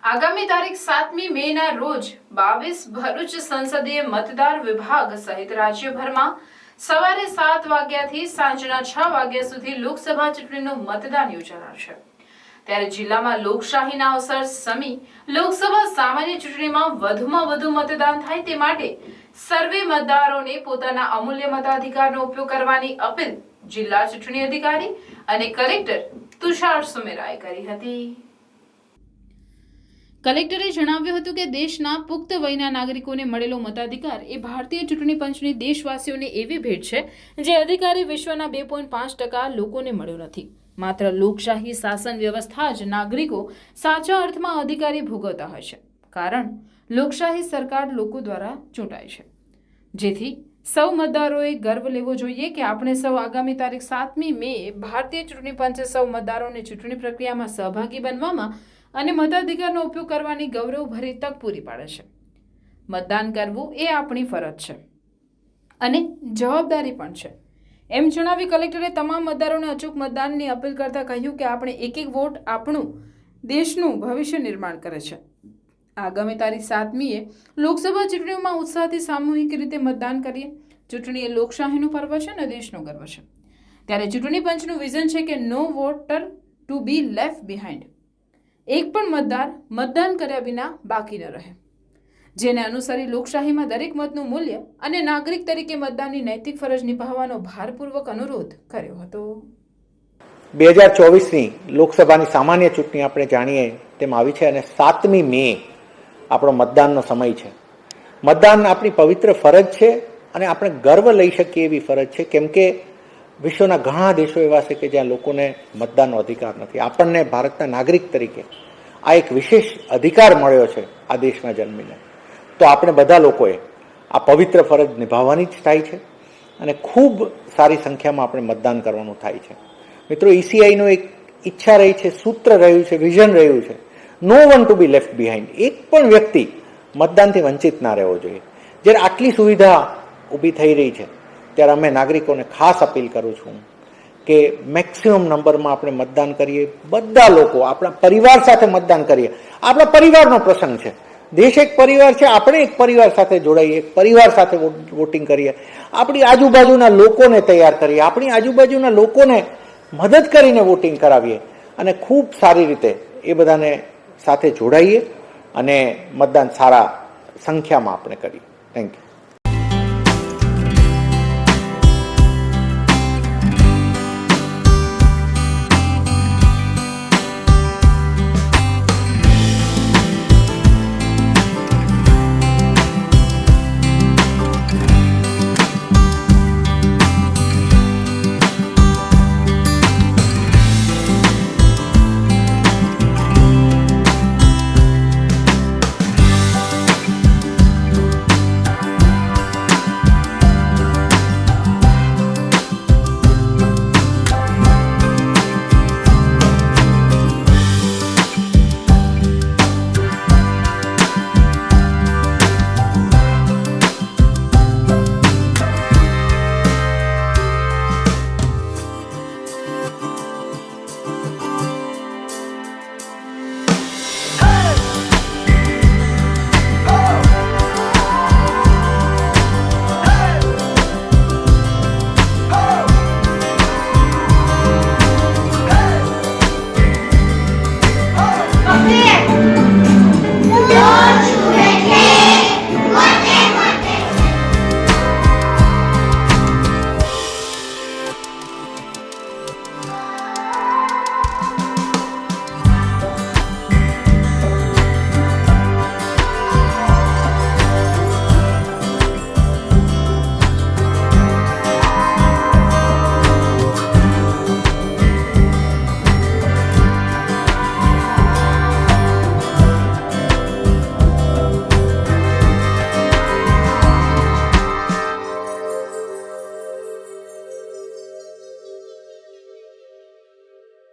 આગામી તારીખ 7મી મેના રોજ 22 ભરૂચ સંસદીય મતદાર વિભાગ સહિત રાજ્યભરમાં સવારે 7 વાગ્યાથી સાંજના 6 વાગ્યા સુધી લોકસભા ચૂંટણીનું મતદાન યોજાનાર છે। ત્યારે જિલ્લામાં લોકશાહીના અવસર સમી લોકસભા સામાન્ય ચૂંટણીમાં વધુમાં વધુ મતદાન થાય તે માટે સર્વે મતદારોને પોતાના અમૂલ્ય મતાધિકારનો ઉપયોગ કરવાની અપીલ જિલ્લા ચૂંટણી અધિકારી અને કલેક્ટર તુષાર સુમેરાએ કરી હતી। કલેક્ટરે જણાવ્યું હતું કે દેશના પુખ્ત વયના નાગરિકોને મળેલો મતાધિકાર એ ભારતીય ચૂંટણી પંચની દેશવાસીઓને એવી ભેટ છે જે અધિકારી વિશ્વના 2.5% લોકોને મળ્યો નથી। માત્ર લોકશાહી શાસન વ્યવસ્થા જ નાગરિકો સાચા અર્થમાં અધિકારી ભોગવતા હોય છે, કારણ લોકશાહી સરકાર લોકો દ્વારા ચૂંટાય છે। જેથી સૌ મતદારોએ ગર્વ લેવો જોઈએ કે આપણે સૌ આગામી તારીખ 7મી મે ભારતીય ચૂંટણી પંચે સૌ મતદારોને ચૂંટણી પ્રક્રિયામાં સહભાગી બનવામાં અને મતાધિકારનો ઉપયોગ કરવાની ગૌરવભરી તક પૂરી પાડે છે। મતદાન કરવું એ આપણી ફરજ છે અને જવાબદારી પણ છે, એમ જણાવી કલેક્ટરે તમામ મતદારોને અચૂક મતદાનની અપીલ કરતા કહ્યું કે આપણે એક એક વોટ આપણું દેશનું ભવિષ્ય નિર્માણ કરે છે। આગામી તારીખ 7મીએ લોકસભા ચૂંટણીઓમાં ઉત્સાહથી સામૂહિક રીતે મતદાન કરીએ। ચૂંટણી એ લોકશાહીનું પર્વ છે અને દેશનો ગર્વ છે। ત્યારે ચૂંટણી પંચનું વિઝન છે કે no voter to be left behind, એક પણ મતદાર મતદાન કર્યા વિના બાકી ન રહે, જેને અનુસરી લોકશાહીમાં દરેક મતનું મૂલ્ય અને નાગરિક તરીકે મતદાનની નૈતિક ફરજ નિભાવવાનો ભારપૂર્વક અનુરોધ કર્યો હતો। 2024ની લોકસભાની સામાન્ય ચૂંટણી આપણે જાણીએ તેમ આવી છે અને 7મી મે આપણો મતદાનનો સમય છે। મતદાન આપણી પવિત્ર ફરજ છે અને આપણે ગર્વ લઈ શકીએ એવી ફરજ છે, કેમ કે વિશ્વના ઘણા દેશો એવા છે કે જ્યાં લોકોને મતદાનનો અધિકાર નથી। આપણને ભારતના નાગરિક તરીકે આ એક વિશેષ અધિકાર મળ્યો છે આ દેશમાં જન્મીને, તો આપણે બધા લોકોએ આ પવિત્ર ફરજ નિભાવવાની જ થાય છે અને ખૂબ સારી સંખ્યામાં આપણે મતદાન કરવાનું થાય છે। મિત્રો, ECIનો એક ઈચ્છા રહી છે, સૂત્ર રહ્યું છે, વિઝન રહ્યું છે, no one to be left behind, એક પણ વ્યક્તિ મતદાનથી વંચિત ના રહેવો જોઈએ। જ્યારે આટલી સુવિધા ઊભી થઈ રહી છે ત્યારે અમે નાગરિકોને ખાસ અપીલ કરું છું કે મેક્સિમમ નંબરમાં આપણે મતદાન કરીએ। બધા લોકો આપણા પરિવાર સાથે મતદાન કરીએ। આપણા પરિવારનો પ્રસંગ છે, દેશ એક પરિવાર છે, આપણે એક પરિવાર સાથે જોડાઈએ, એક પરિવાર સાથે વોટિંગ કરીએ, આપણી આજુબાજુના લોકોને તૈયાર કરીએ, આપણી આજુબાજુના લોકોને મદદ કરીને વોટિંગ કરાવીએ અને ખૂબ સારી રીતે એ બધાને સાથે જોડાઈએ અને મતદાન સારા સંખ્યામાં આપણે કરીએ। Thank you.